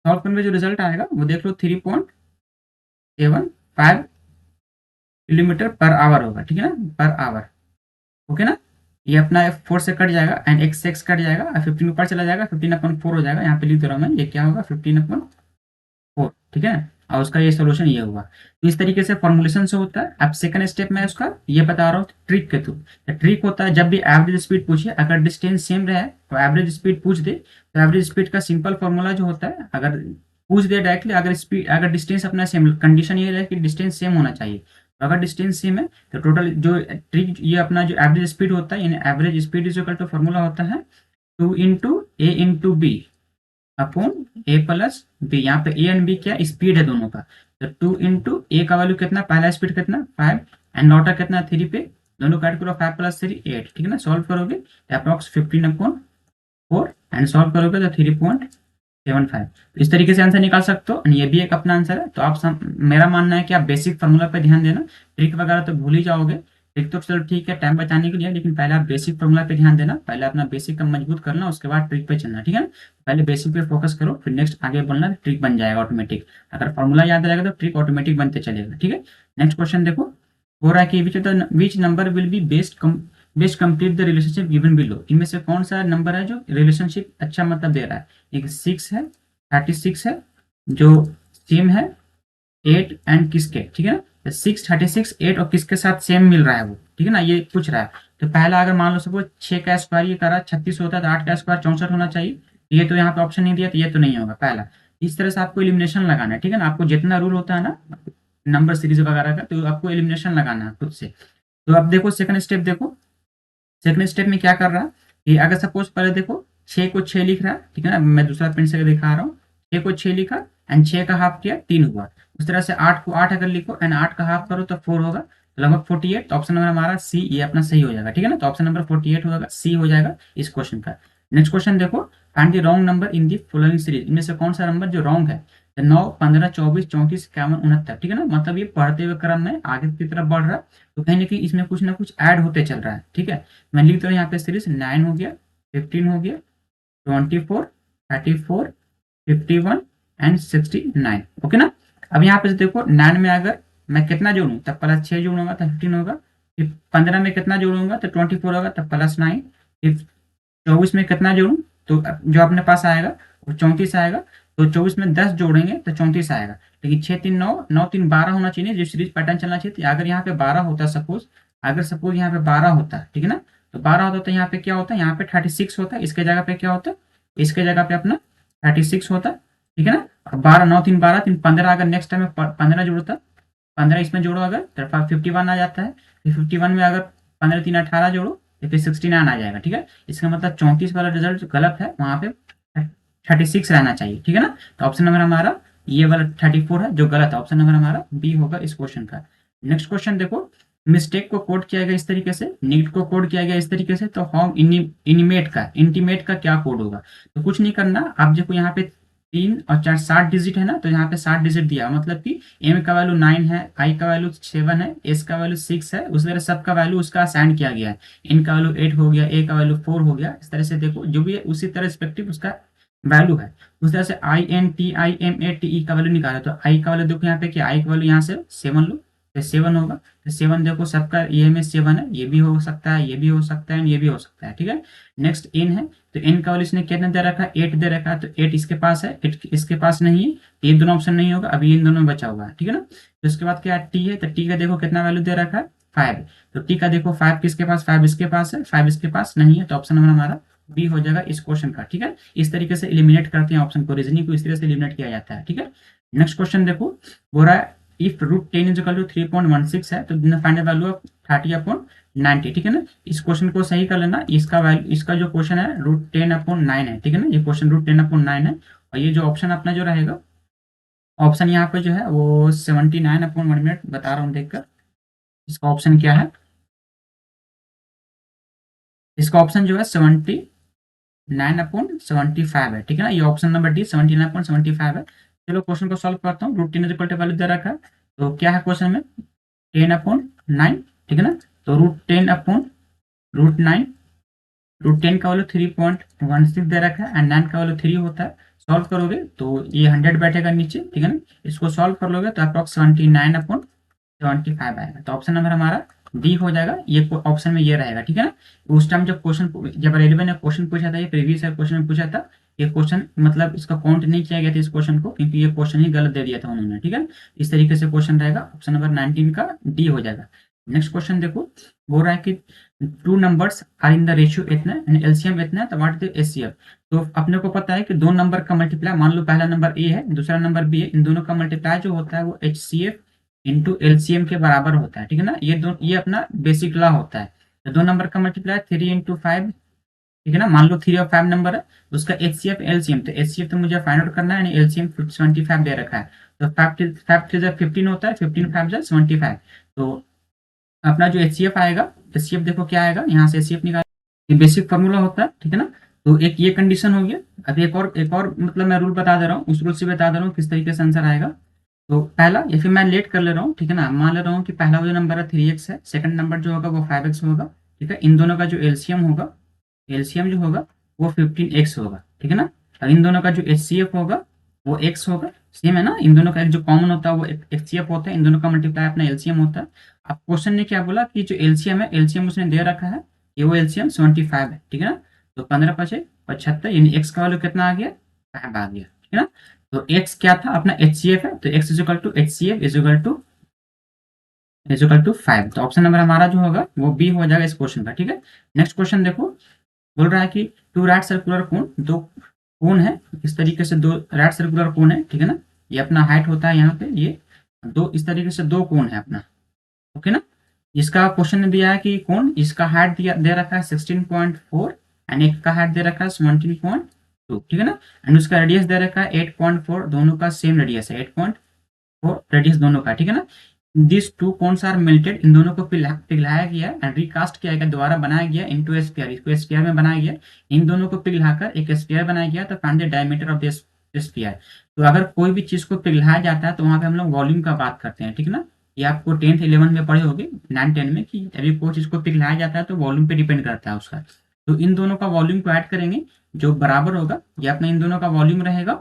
सॉल्व करने पे जो रिजल्ट आएगा वो देख लो 3.75 किलोमीटर पर आवर होगा, ठीक है ना, पर आवर, ओके ना। ये अपना 4 से कट जाएगा, एंड x से x कट जाएगा, और 15 ऊपर चला जाएगा, 15/4 हो जाएगा, यहाँ पे लिख दे रहा हूँ मैं, ये क्या होगा 15/4, ठीक है ना। और उसका ये सोल्यूशन ये हुआ। तो इस तरीके से फॉर्मुलेशन से होता है। अब सेकंड स्टेप में उसका ये बता रहा हूँ ट्रिक के थ्रू। ट्रिक होता है जब भी एवरेज स्पीड पूछे, अगर डिस्टेंस सेम रहे तो एवरेज स्पीड पूछ दे, तो एवरेज स्पीड का सिंपल फॉर्मूला जो होता है, अगर पूछ दे डायरेक्टली, अगर डिस्टेंस अपना सेम, कंडीशन ये रहे कि डिस्टेंस सेम होना चाहिए, तो अगर डिस्टेंस सेम है तो टोटल जो ट्रिक ये अपना जो एवरेज स्पीड होता है, यानी average speed is equal to formula होता है 2 × A × B upon A plus B। यहाँ पे A एंड B क्या स्पीड है दोनों का, तो 2 × A का वैल्यू कितना, पहला स्पीड कितना 5 एंड नॉटा कितना 3 पे, दोनों काट करो 5 + 3 8, ठीक है ना। सॉल्व करोगे अप्रॉक्स 15/4 एंड सॉल्व करोगे तो 3.75। तो इस तरीके से आंसर निकाल सकते हो, ये भी एक अपना आंसर है। तो आप मेरा मानना है कि आप बेसिक फार्मूला पे ध्यान देना, ट्रिक वगैरह तो भूल ही जाओगे। ट्रिक तो चलो ठीक है टाइम बचाने के लिए, लेकिन पहले आप बेसिक फार्मूला पे ध्यान देना, पहले अपना बेसिक का मजबूत करना, उसके बाद ट्रिक पे चलना, ठीक है ना। पहले बेसिक पे फोकस करो, फिर नेक्स्ट आगे बढ़ना, ट्रिक बन जाएगा ऑटोमेटिक। अगर फॉर्मूला याद रहेगा तो ट्रिक ऑटोमेटिक बनते चलेगा, ठीक है। नेक्स्ट क्वेश्चन देखो, हो रहा है कि which number will be best complete the relationship given below. इनमें से कौन सा नंबर है जो रिलेशनशिप अच्छा मतलब दे रहा है। एक 6 है, 36 है, जो सेम है 8 एंड किसके, ठीक है ना। 6, 36, 8 और किसके साथ सेम मिल रहा है वो, ठीक है ना, ये पूछ रहा है। तो पहला अगर मान लो सपोज 6 का स्क्वायर ये करा 36 होता है, तो 8 का स्क्वायर 64 होना चाहिए। ये तो यहाँ पे ऑप्शन नहीं दिया, तो ये तो नहीं होगा पहला। इस तरह से आपको एलिमिनेशन लगाना है, ठीक है ना। आपको जितना रूल होता है ना नंबर सीरीज वगैरह का, तो आपको एलिमिनेशन लगाना है खुद से। तो अब देखो सेकंड स्टेप देखो, सेकंड स्टेप में क्या कर रहा है कि अगर सपोज पहले देखो 6 को 6 लिख रहा है, ठीक है ना, मैं दूसरा पेन से दिखा रहा हूँ। 6 को 6 लिखा एंड 6 का हाफ किया 3 हुआ। उस तरह से 8 को 8 अगर लिखो एंड 8 का हाफ करो तो 4 होगा, तो लगभग 48। तो ऑप्शन नंबर हमारा सी ये अपना सही हो जाएगा, ठीक है ना। तो ऑप्शन नंबर 48 होगा, सी हो जाएगा इस क्वेश्चन का। नेक्स्ट क्वेश्चन देखो, find the wrong number in the following series. इनमें से कौन सा नंबर जो रॉन्ग है। 9, 15, 24, 34, 51, 69, ठीक है ना। मतलब ये पढ़ते हुए क्रम में आगे की तरफ बढ़ रहा है, तो कहीं ना कहीं इसमें कुछ ना कुछ ऐड होते चल रहा है, ठीक है। मैं लिख दो यहाँ पे सीरीज 9 हो गया, 15 हो गया, 24, 34, 51 एंड 69, ओके ना। अब यहाँ पे देखो 9 में अगर मैं कितना जोड़ूं तब +6 जोड़ूंगा तो 15 होगा। फिर 15 में कितना जोड़ूंगा तो 24 होगा तब +9। फिर 24 में कितना जोड़ूं तो जो अपने पास आएगा वो 34 आएगा। तो 24 में 10 जोड़ेंगे तो 34 आएगा। लेकिन 6, 3, 9, 9, 3, 12 होना चाहिए, जो सीरीज पैटर्न चलना चाहिए। अगर यहाँ पे 12 होता सपोज, अगर सपोज यहाँ पे 12 होता, ठीक है ना, तो 12 होता तो यहाँ पे क्या होता है, यहाँ पे 36 होता है, इसके जगह पे क्या होता है, इसके जगह पे अपना 36 होता, ठीक है ना। 12, 9, 3, 12, 3, 15, अगर नेक्स्ट टाइम 15 जोड़ता, 15 इसमें जोड़ो अगर तो 51 आ जाता है। फिर 51 में अगर 15, 3, 18 जोड़ो तो फिर 69 आ जाएगा, ठीक है। इसका मतलब 34 वाला रिजल्ट जो गलत है वहां पे 36 रहना चाहिए, ठीक है ना। तो ऑप्शन नंबर हमारा ये वाला 34 है जो गलत है, ऑप्शन नंबर हमारा बी होगा इस क्वेश्चन का। नेक्स्ट क्वेश्चन देखो, मिस्टेक को कोड किया गया इस तरीके से, नीट को कोड किया गया इस तरीके से, तो होम इंटीमेट का क्या कोड होगा। तो कुछ नहीं करना, आप देखो यहाँ पे 3 और 4 60 डिजिट है ना, तो यहाँ पे 60 डिजिट दिया, मतलब कि एम का वैल्यू 9 है, आई का वैल्यू 7 है, एस का वैल्यू 6 है, उस तरह सबका वैल्यू उसका असाइन किया गया है। इन का वैल्यू 8 हो गया, ए का वैल्यू 4 हो गया। इस तरह से देखो जो भी है उसी तरह रिस्पेक्टिव उसका वैल्यू है। उस तरह से INTIMATE का वैल्यू निकाला, तो आई का वैल्यू देखो यहाँ पे कि आई का वैल्यू यहाँ से 7 लो तो 7 होगा। तो 7 देखो सबका ये में 7 है, ये भी हो सकता है, ये भी हो सकता है, ये भी हो सकता है, ठीक है। नेक्स्ट एन है, तो एन का वैल्यू इसने कितना दे रखा है 8 दे रखा है, तो 8 इसके पास है, 8 इसके पास नहीं है, तो ये दोनों ऑप्शन नहीं होगा, अभी इन दोनों में बचा हुआ है, ठीक है ना। तो इसके बाद क्या टी है, तो टी का देखो कितना वैल्यू दे रखा है 5, तो टी का देखो 5 किसके पास, 5 इसके पास है, 5 इसके पास नहीं है, तो ऑप्शन नंबर हमारा बी हो जाएगा इस क्वेश्चन का, ठीक है। इस तरीके से एलिमिनेट करते हैं ऑप्शन को, रीजनिंग को इस तरह से एलिमिनेट किया जाता है, ठीक है। नेक्स्ट क्वेश्चन देखो, बोल रहा है इफ √10 = 3.16 है, तो फाइंड द वैल्यू ऑफ 30/90, ठीक है ना। इस क्वेश्चन को सही कर लेना, इसका वैल्यू, इसका जो क्वेश्चन है √10/9 है, ठीक है ना। ये क्वेश्चन √10/9 है, और ये जो ऑप्शन अपना जो रहेगा, ऑप्शन यहाँ पे जो है वो 79/1 मिनट बता रहा हूँ देखकर, इसका ऑप्शन क्या है, इसका ऑप्शन जो है 79/75 है, ठीक है ना। ये ऑप्शन नंबर डी 79/75 है। चलो क्वेश्चन को सॉल्व करता हूँ। √10 वैल्यू दे रखा है, तो क्या है क्वेश्चन में 10/9, ठीक है ना। तो √10/√9, √10 का वैल्यू 3.16 दे रखा है एंड 9 का वैल्यू 3 होता है। सॉल्व करोगे तो ये 100 बैठेगा नीचे, ठीक है ना। इसको सॉल्व कर लोगे तो अप्रॉक्स 79/75 आएगा, तो ऑप्शन नंबर हमारा डी हो जाएगा। ये ऑप्शन में ये रहेगा, ठीक है ना। उस टाइम जब रेलवे ने क्वेश्चन पूछा था, ये प्रीवियस क्वेश्चन में पूछा था ये क्वेश्चन मतलब इसका काउंट नहीं किया गया था इस क्वेश्चन को, क्योंकि ये क्वेश्चन ही गलत दे दिया था उन्होंने, ठीक है। इस तरीके से क्वेश्चन रहेगा, ऑप्शन नंबर 19 का डी हो जाएगा। नेक्स्ट क्वेश्चन देखो, बोल रहा है कि two numbers are in the ratio इतना है एंड एलसीएम इतना है, तो व्हाट इज द एचसीएफ। तो अपने को पता है कि दो नंबर का मल्टीप्लाई, मान लो पहला नंबर ए है, दूसरा नंबर बी है, इन दोनों का मल्टीप्लाई जो होता है वो एचसीएफ इंटू एलसीएम के बराबर होता है, ठीक है ना। ये अपना बेसिक लॉ होता है। तो दो नंबर का मल्टीप्लाई 3 इंटू 5, ठीक है ना। मान लो 3 और 5 नंबर है, उसका एचसीएफ एलसीएम, तो एचसीएफ तो मुझे फाइंड आउट करना है, एलसीएम 75 दे रखा है। तो 5 होता है, 15 5 75। तो अपना जो एचसीएफ आएगा, एचसीएफ देखो क्या आएगा, यहाँ से एचसीएफ निकाल, ये बेसिक फॉर्मूला होता है, ठीक है ना। तो एक ये कंडीशन हो गया। अब एक और मतलब मैं रूल बता दे रहा हूँ, उस रूल से बता दे रहा हूँ किस तरीके से आंसर आएगा। तो पहला, या फिर मैं लेट कर ले रहा हूँ, ठीक है ना। मान ले रहा हूँ कि पहला जो नंबर है 3x है, सेकंड नंबर जो होगा वो 5x होगा, ठीक है। इन दोनों का जो एलसीएम होगा, एलसीएम जो होगा वो 15x होगा, ठीक है ना। और इन दोनों का जो एचसीएफ होगा वो x होगा, सेम है ना। इन दोनों का एक जो कॉमन होता है वो एचसीएफ होता है, इन दोनों का मल्टीप्लाई अपना एलसीएम होता है। अब क्वेश्चन ने क्या बोला कि जो एलसीएम है, एलसीएम उसने दे रखा है, ये वो एलसीएम 75 है, ठीक है ना। तो 15 5 75, यानी x का वैल्यू कितना आ गया, 5 आ गया, ठीक है ना। तो x क्या था, अपना एचसीएफ है, तो x is equal to HCF is equal to 5। तो ऑप्शन नंबर हमारा जो होगा वो बी हो जाएगा इस क्वेश्चन का, ठीक है। नेक्स्ट क्वेश्चन देखो, बोल रहा है कि टू राइट सर्कुलर कोन, दो कोन है इस तरीके से, दो राइट सर्कुलर कोन है, ठीक है ना। ये अपना हाइट होता है यहाँ पे, ये दो इस तरीके से दो कोन है अपना, ओके ना। इसका क्वेश्चन ने दिया है कि कोन, इसका हाइट दिया दे रखा है 16.4 एंड एक का हाइट दे रखा है 17.2, ठीक है ना। एंड उसका रेडियस दे रखा है 8.4, दोनों का सेम रेडियस है 8.4 रेडियस दोनों का, ठीक है ना। This two cones are melted, इन दोनों को पिघलाया गया एंड रिकास्ट किया गया, दोबारा बनाया गया इनटू ए स्फीयर, इसको स्फीयर में बनाया गया। इन दोनों को पिघलाकर एक स्फीयर बनाया गया, तो find the diameter of this sphere. तो अगर कोई भी चीज को पिघलाया जाता है तो वहां पे हम लोग वॉल्यूम का बात करते हैं, ठीक है ना। ये आपको 10th 11 में पढ़े होगे, 9 10 में, कि अभी कोई चीज को पिघलाया जाता है तो वॉल्यूम पे डिपेंड करता है उसका। तो इन दोनों का वॉल्यूम को ऐड करेंगे, जो बराबर होगा, ये अपना इन दोनों का वॉल्यूम रहेगा।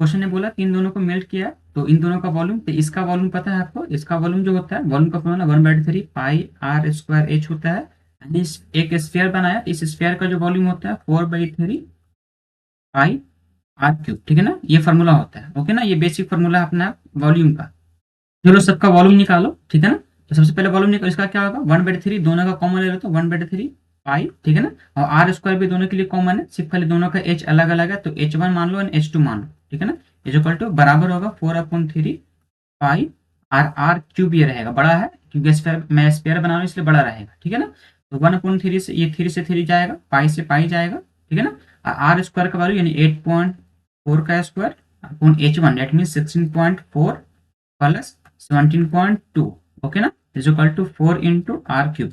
क्वेश्चन ने बोला कि इन दोनों को मेल्ट किया, तो इन दोनों का वॉल्यूम, तो इसका वॉल्यूम पता है आपको, इसका वॉल्यूम जो होता है, वॉल्यूम का formula 1/3 pi r square h होता है। यानी एक स्फीयर बनाया, इस स्फीयर का जो वॉल्यूम होता है 4/3 पाई आर क्यूब, ठीक है ना। ये फॉर्मूला होता है, ओके ना। ये बेसिक फॉर्मूला अपना वॉल्यूम का। चलो सबका वॉल्यूम निकालो, ठीक है ना। तो सबसे पहले वॉल्यूम निकालो, इसका क्या होगा 1/3, दोनों का कॉमन ले लो तो 1/3 पाई, ठीक है ना। और आर स्क्वायर भी दोनों के लिए कॉमन है, सिर्फ खाली दोनों का एच अलग अलग है, तो h1 मान लो एंड h2 मान लो, ठीक है ना। इज इक्वल टू बराबर होगा 4/3 पाई आर, आर क्यूब ये रहेगा, बड़ा है क्योंकि स्क्वायर, मैं स्क्वायर बना रहा हूँ इसलिए बड़ा रहेगा, ठीक है ना। तो 1/3 से ये 3 से 3 जाएगा, पाई से पाई जाएगा, ठीक है ना। आर स्क्वायर का वैल्यू यानी 8.4 का square upon h1, that mean 16.4 plus 17.2, okay ना, is equal to 4 into r cube.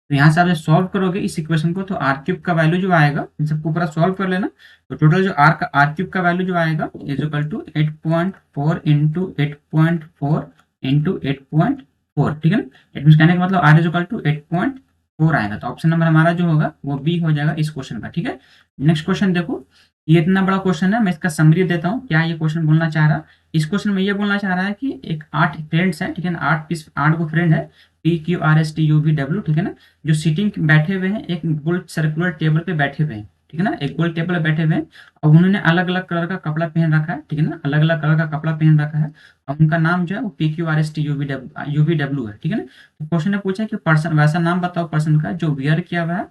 तो यहाँ से आप जब सॉल्व करोगे इस इक्वेशन को, तो आर क्यूब का वैल्यू जो आएगा, इन सबको पूरा सॉल्व कर लेना, तो टोटल जो आर क्यूब का वैल्यू जो आएगा is equal to 8.4 into 8.4 into 8.4, ठीक है ना। इट मीन कहने का मतलब आर इज इक्वल टू 8.4 आएगा। तो ऑप्शन नंबर हमारा जो होगा वो बी हो जाएगा इस क्वेश्चन का, ठीक है। नेक्स्ट क्वेश्चन देखो, ये इतना बड़ा क्वेश्चन है, मैं इसका समरी देता हूँ क्या ये क्वेश्चन बोलना चाह रहा है। इस क्वेश्चन में ये बोलना चाह रहा है कि एक 8 फ्रेंड्स हैं, ठीक है ना, 8 को फ्रेंड है, PQRSTUVW, ठीक है ना, जो सीटिंग बैठे हुए हैं एक गोल सर्कुलर टेबल पे बैठे हुए हैं, ठीक है ना, एक गोल टेबल पे बैठे हुए हैं। और उन्होंने अलग अलग कलर का कपड़ा पहन रखा है, ठीक है ना, अलग अलग कलर का कपड़ा पहन रखा है, और उनका नाम जो है वो PQRSTUVW है, ठीक है ना। तो क्वेश्चन ने पूछा कि पर्सन, वैसा नाम बताओ पर्सन का जो वियर किया हुआ है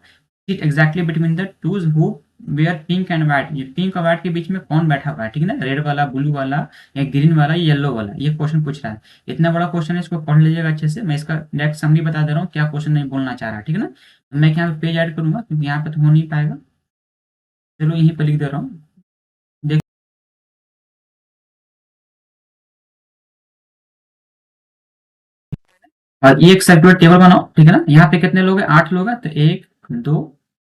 seat exactly between the twos who wear pink and white, ये पिंक और व्हाइट के बीच में कौन बैठा हुआ है, ठीक है ना, रेड वाला, ब्लू वाला, या ग्रीन वाला, या येलो वाला, ये क्वेश्चन पूछ रहा है। इतना बड़ा क्वेश्चन है, इसको पढ़ लीजिएगा अच्छे से। मैं इसका डायरेक्ट समरी बता दे रहा हूँ क्या क्वेश्चन नहीं बोलना चाह रहा, ठीक है ना। तो मैं यहाँ पे पेज ऐड करूंगा क्योंकि यहाँ पे तो हो नहीं पाएगा, चलो यहीं पर लिख दे रहा हूँ। देख, और ये एक सर्कुलर टेबल बनाओ, ठीक है ना। यहाँ पे कितने लोग हैं, 8 लोग हैं, तो 1 2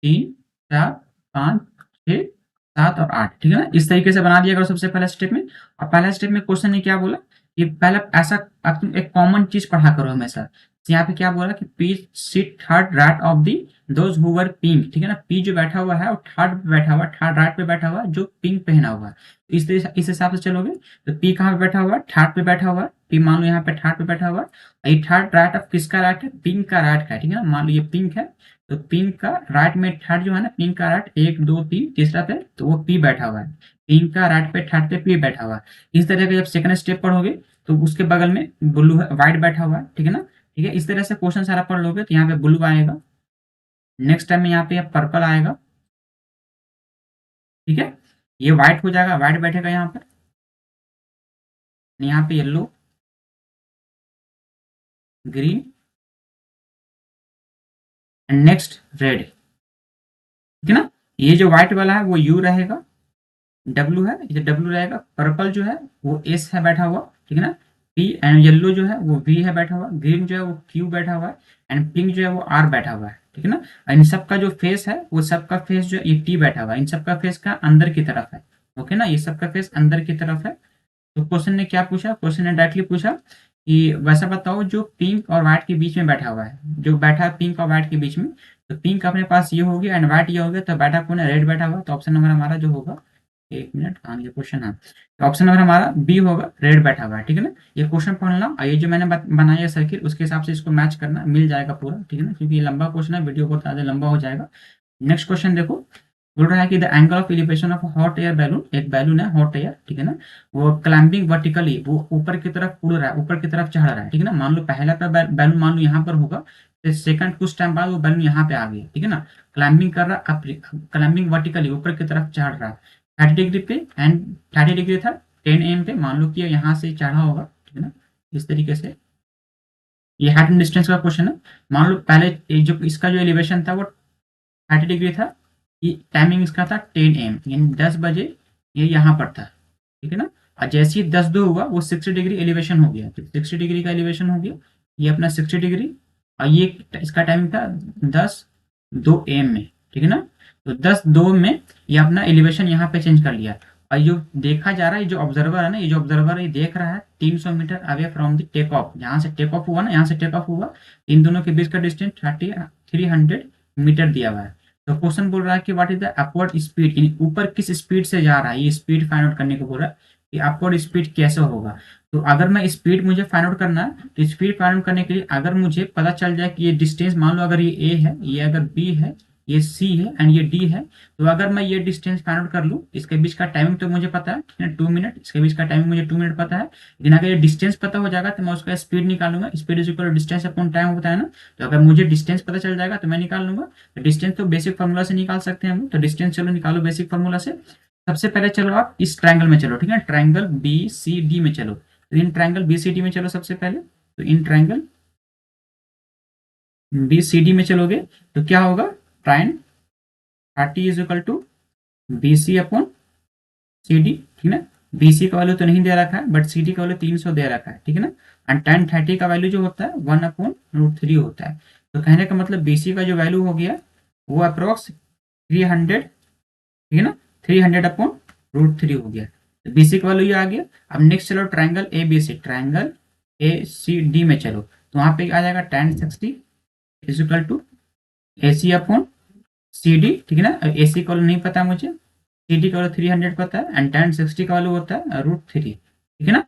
3 4 5 6 7 और 8, ठीक है ना। इस तरीके से बना दिया करो सबसे पहले स्टेप में। और पहला स्टेप में क्वेश्चन ने क्या बोला कि पहला ऐसा, अब तुम एक कॉमन चीज पढ़ा करो हमेशा। तो यहाँ पे क्या बोला कि P sit third right of the those who were pink, ठीक है ना। पी जो बैठा हुआ है वो थर्ड पे बैठा हुआ है, थर्ड राइट पे बैठा हुआ है जो पिंक पहना हुआ है। तो इस हिसाब से चलोगे, तो पी कहाँ पे बैठा हुआ है, थर्ड पे बैठा हुआ है, पी मान लो यहाँ पे थर्ड पे बैठा हुआ है, ये थर्ड राइट ऑफ किसका राइट है, पिंक का राइट का है, ठीक है ना। मान लो ये पिंक है, तो पिंक का राइट में थर्ड जो है ना, पिंक का राइट 1 2 3 तीसरा पे तो वो पी बैठा हुआ है, पिंक का राइट पे थर्ड पे पी बैठा हुआ है। इस तरह का जब सेकंड स्टेप पढ़ोगे तो उसके बगल में ब्लू है, व्हाइट बैठा हुआ है, ठीक है ना। ठीक है, इस तरह से क्वेश्चन सारा पढ़ लोगे तो यहाँ पे ब्लू आएगा, नेक्स्ट टाइम में यहाँ पे पर्पल आएगा, ठीक है। ये व्हाइट हो जाएगा, व्हाइट बैठेगा यहाँ पे, यहाँ पे yellow, green and next red, ठीक है ना। ये जो व्हाइट वाला है वो यू रहेगा, डब्ल्यू है, ये डब्ल्यू रहेगा, पर्पल जो है वो एस है बैठा हुआ, ठीक है ना। पी एंड येलो जो है वो वी है बैठा हुआ, ग्रीन जो है वो क्यू बैठा हुआ है एंड पिंक जो है वो आर बैठा हुआ है, ठीक है ना। इन सबका जो फेस है वो सबका फेस जो ये टी बैठा हुआ है, इन सबका फेस का अंदर की तरफ है, ओके ना, ये सबका फेस अंदर की तरफ है। तो क्वेश्चन ने क्या पूछा, क्वेश्चन ने डायरेक्टली पूछा कि वैसा बताओ जो पिंक और व्हाइट के बीच में बैठा हुआ है, जो बैठा है पिंक और व्हाइट के बीच में, तो पिंक अपने पास ये हो गया एंड व्हाइट ये हो गया, तो बैठा कौन है, रेड बैठा हुआ, तो ऑप्शन नंबर हमारा जो होगा, एक मिनट कहाँ ये क्वेश्चन है, तो ऑप्शन नंबर हमारा बी होगा, रेड बैठा हुआ है, ठीक है ना। ये क्वेश्चन पढ़ना और ये जो मैंने बनाया सर्किल उसके हिसाब से इसको मैच करना, मिल जाएगा पूरा, ठीक है ना, क्योंकि ये लंबा क्वेश्चन है, वीडियो बहुत ज्यादा लंबा हो जाएगा। नेक्स्ट क्वेश्चन देखो, बोल रहा है कि the angle of elevation of hot air balloon, एक बैलून है हॉट एयर, ठीक है ना, वो क्लाइंबिंग वर्टिकली, वो ऊपर की तरफ उड़ रहा है, ऊपर की तरफ चढ़ रहा है, ठीक है ना। मान लो पहला पे बैलून मान लो यहाँ पर होगा, तो सेकंड कुछ टाइम बाद वो बैलून यहाँ पे आ गया, ठीक है ना, क्लाइंबिंग कर रहा है, क्लाइंबिंग वर्टिकली ऊपर की तरफ चढ़ रहा है 30 डिग्री पे, एंड 30 डिग्री था 10 AM पे, मान लो कि यहाँ से चढ़ा होगा, ठीक है ना, इस तरीके से। ये हाइट एंड डिस्टेंस का क्वेश्चन है। मान लो पहले जो इसका जो एलिवेशन था वो 30 डिग्री था, ये टाइमिंग इसका था 10 AM, यानी 10 बजे ये यहाँ पर था, ठीक है ना। और जैसे ही 10 2 हुआ वो 60 डिग्री एलिवेशन हो गया, तो 60 डिग्री का एलिवेशन हो गया, ये अपना 60 डिग्री, और ये इसका टाइमिंग था 10 2 AM में, ठीक है ना। तो 10 2 में ये अपना एलिवेशन यहाँ पे चेंज कर लिया, और जो देखा जा रहा है, जो ऑब्जर्वर है ना, ये जो ऑब्जर्वर है ये देख रहा है 300 metre away from the take off, जहाँ से टेक ऑफ हुआ ना, यहाँ से टेक ऑफ हुआ, इन दोनों के बीच का डिस्टेंस 300 मीटर दिया हुआ है। तो क्वेश्चन बोल रहा है कि what is the upward speed, यानी ऊपर किस स्पीड से जा रहा है, ये स्पीड फाइंड आउट करने को बोल रहा है कि अपवर्ड स्पीड कैसे होगा। तो अगर मैं स्पीड मुझे फाइंड आउट करना है, तो स्पीड फाइंड आउट करने के लिए अगर मुझे पता चल जाए कि ये डिस्टेंस, मान लो अगर ये ए है, ये अगर बी है, ये सी है एंड ये डी है, तो अगर मैं ये डिस्टेंस फाइंड आउट कर लूँ, इसके बीच का टाइमिंग तो मुझे पता है, ठीक है, 2 मिनट, इसके बीच का टाइमिंग मुझे 2 मिनट पता है, लेकिन अगर ये डिस्टेंस पता हो जाएगा तो मैं उसका स्पीड निकालूंगा, speed is equal to distance upon time होता है ना। तो अगर मुझे डिस्टेंस पता चल जाएगा तो मैं निकाल लूंगा, तो डिस्टेंस तो बेसिक फार्मूला से निकाल सकते हैं हम, तो डिस्टेंस चलो निकालो बेसिक फार्मूला से। सबसे पहले चलो आप इस ट्रायंगल में चलो, ठीक है, ट्रायंगल बी सी डी में चलो, तो in triangle B C D में चलो सबसे पहले, तो in triangle B C D में चलोगे तो क्या होगा, tan 30 is equal to B C upon C D, ठीक है ना। बी सी का वैल्यू तो नहीं दे रखा है, बट सी डी का वैल्यू 300 दे रखा है, ठीक है ना। एंड tan 30 का वैल्यू जो होता है 1/√3 होता है। तो कहने का मतलब बी सी का जो वैल्यू हो गया वो अप्रोक्स 300, ठीक है ना, 300/√3 हो गया, तो बी सी का वैल्यू ये आ गया। अब नेक्स्ट चलो triangle A B C, triangle A C D में चलो, तो वहां पे आ जाएगा tan 60 is equal to A C upon C D, ठीक है ना। ए सी का वैल्यू नहीं पता मुझे, सी डी का वैल्यू 300 पता है, एंड tan 60 का वैल्यू होता है √3, ठीक है ना,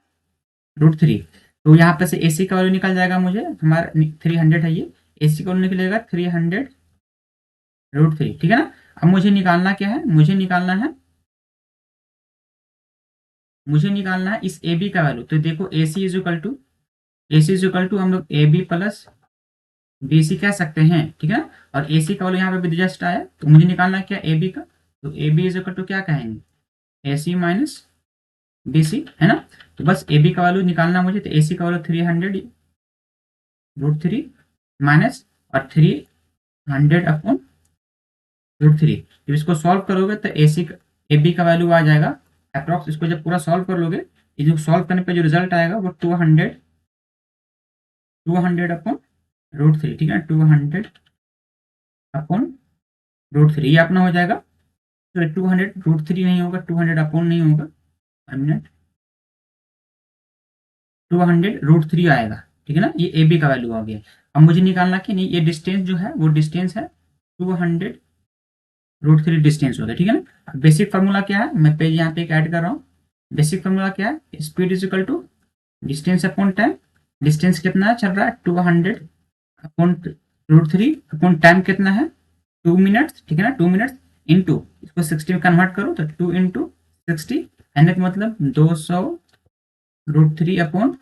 √3। तो यहाँ पे से ए सी का वैल्यू निकल जाएगा मुझे, हमारा 300 है ये, ए सी का वैल्यू निकलेगा 300√3, ठीक है ना। अब मुझे निकालना क्या है, मुझे निकालना है इस ए बी का वैल्यू। तो देखो A C is equal to हम लोग A B plus B C कह सकते हैं, ठीक है ना। और ए सी का वैल्यू यहाँ पे भी जस्ट आया, तो मुझे निकालना है क्या, ए बी का, तो A B is equal to क्या कहेंगे, ए सी माइनस बी सी, है ना। तो बस ए बी का वैल्यू निकालना मुझे, तो ए सी का वैल्यू 300√3 माइनस और 300/√3। जब इसको सॉल्व करोगे तो ए बी का वैल्यू आ जाएगा अप्रॉक्स, इसको जब पूरा सॉल्व कर लोगे, ये जो सॉल्व करने पे जो रिजल्ट आएगा वो 200/√3, ठीक है, 200/√3 ये अपना हो जाएगा। तो 200√3 नहीं होगा, 200 नहीं होगा, 200√3 आएगा, ठीक है ना। ये ए बी का वैल्यू आ गया। अब मुझे निकालना कि नहीं, ये डिस्टेंस जो है वो डिस्टेंस है 200√3 डिस्टेंस हो गया, ठीक है ना। बेसिक फार्मूला क्या है, मैं पेज यहाँ पे ऐड कर रहा हूँ। बेसिक फार्मूला क्या है, speed is equal to distance upon time, distance कितना चल रहा है 200 अपॉन √3 अपॉन टाइम कितना है 2 मिनट्स, ठीक है ना, 2 मिनट्स इंटू इसको 60 में कन्वर्ट करो तो 2 इंटू 60 यानी कि मतलब 200 √3 अपॉन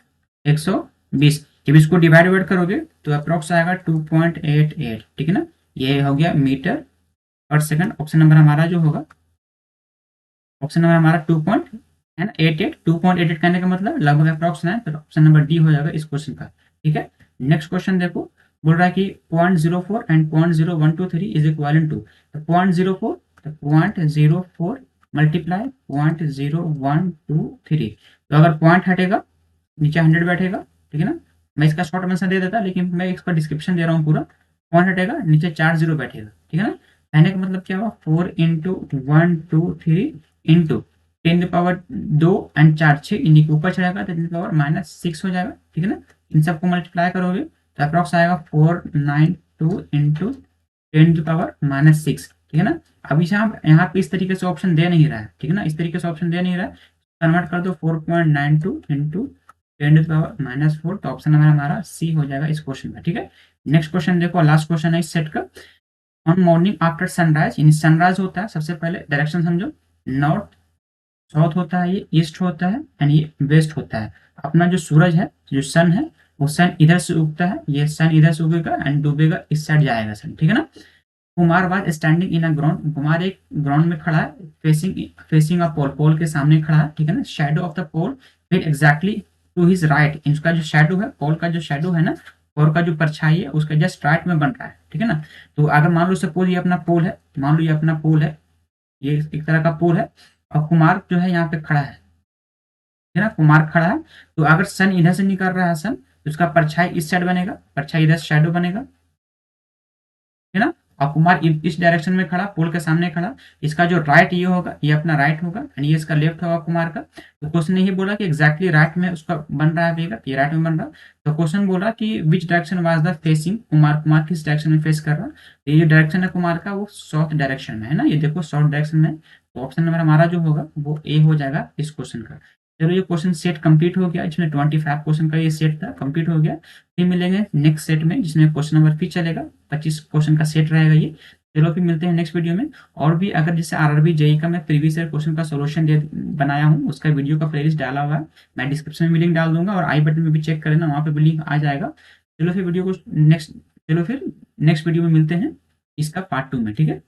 120। जब इसको डिवाइड करोगे तो अप्रोक्स आएगा 2.88, ठीक है ना, ये हो गया मीटर पर सेकंड। ऑप्शन नंबर हमारा जो होगा, ऑप्शन नंबर हमारा 2.88 कहने का मतलब लगभग अप्रोक्स है, तो ऑप्शन नंबर डी हो जाएगा इस क्वेश्चन का, ठीक है। नेक्स्ट क्वेश्चन देखो, बोल रहा है कि 0.04 एंड 0.0123 इज इक्वल टू, तो 0.04 तो 0.04 मल्टीप्लाई 0.0123, तो अगर पॉइंट हटेगा नीचे 100 बैठेगा, ठीक है ना, मैं इसका शॉर्ट आंसर दे देता लेकिन मैं इसका डिस्क्रिप्शन दे रहा हूँ पूरा। पॉइंट हटेगा नीचे 4 0 बैठेगा, ठीक है ना, कहने का मतलब क्या हुआ 4 इंटू 1 2 3 इंटू 10⁻2 एंड 4 6 इन्हीं के ऊपर चढ़ेगा तो 10⁻⁻6 हो जाएगा, ठीक है ना। इन सबको मल्टीप्लाई करोगे तो अप्रॉक्स आएगा 492 इंटू 10⁻⁻6, ठीक है ना। अभी यहाँ पे इस तरीके से ऑप्शन दे नहीं रहा है, ठीक है ना, इस तरीके से ऑप्शन दे नहीं रहा है, कन्वर्ट कर दो 4.92 इंटू 10⁻⁻4, तो ऑप्शन नंबर हमारा सी हो जाएगा इस क्वेश्चन का, ठीक है। नेक्स्ट क्वेश्चन देखो, लास्ट क्वेश्चन है इस सेट का। On morning after sunrise, in sunrise होता है, सबसे पहले डायरेक्शन समझो, नॉर्थ साउथ होता है, ये ईस्ट होता है एंड ये वेस्ट होता है। अपना जो सूरज है, जो सन है, वो सन इधर से उगता है, ये सन इधर से उगेगा एंड डूबेगा इस साइड जाएगा सन, ठीक है ना। Kumar was standing in a ground, Kumar एक ग्राउंड में खड़ा है, फेसिंग अ पोल, पोल के सामने खड़ा है, ठीक है ना। शैडो ऑफ द पोल फिर एग्जैक्टली टू हिज राइट, इसका जो शैडो है, पोल का जो शैडो है ना, पोल का जो परछाई है उसके जस्ट राइट में बन रहा है, ठीक है ना। तो अगर मान लो सपोज ये अपना पोल है, मान लो ये अपना पोल है, ये एक तरह का पोल है, और कुमार जो है यहाँ पे खड़ा है, ठीक है ना, कुमार खड़ा है, तो अगर सन इधर से निकल रहा है सन, तो उसका परछाई इस साइड बनेगा, परछाई इधर शैडो बनेगा, है ना। और कुमार इस डायरेक्शन में खड़ा, पोल के सामने खड़ा, इसका जो राइट ये होगा, ये अपना राइट होगा एंड ये इसका लेफ्ट होगा कुमार का। तो क्वेश्चन ने ही बोला कि एग्जैक्टली राइट में उसका बन रहा है फिगर, ये राइट में बन रहा। तो क्वेश्चन बोला कि which direction was the facing, Kumar, Kumar किस डायरेक्शन में फेस कर रहा। तो ये जो डायरेक्शन है कुमार का वो साउथ डायरेक्शन में है ना, ये देखो साउथ डायरेक्शन में। तो ऑप्शन नंबर हमारा जो होगा वो ए हो जाएगा इस क्वेश्चन का। चलो ये क्वेश्चन सेट कंप्लीट हो गया, इसमें 25 क्वेश्चन का ये सेट था, कंप्लीट हो गया। फिर मिलेंगे नेक्स्ट सेट में जिसमें क्वेश्चन नंबर फिर चलेगा, 25 क्वेश्चन का सेट रहेगा ये। चलो फिर मिलते हैं नेक्स्ट वीडियो में। और भी अगर जैसे आरआरबी जेई का मैं प्रीवियस ईयर क्वेश्चन का सोल्यूशन बनाया हूँ, उसका वीडियो का प्लेलिस्ट डाला हुआ है, मैं डिस्क्रिप्शन में भी लिंक डाल दूंगा और आई बटन में भी चेक कर लेना, वहाँ पे भी लिंक आ जाएगा। चलो फिर नेक्स्ट वीडियो में मिलते हैं इसका पार्ट 2 में, ठीक है।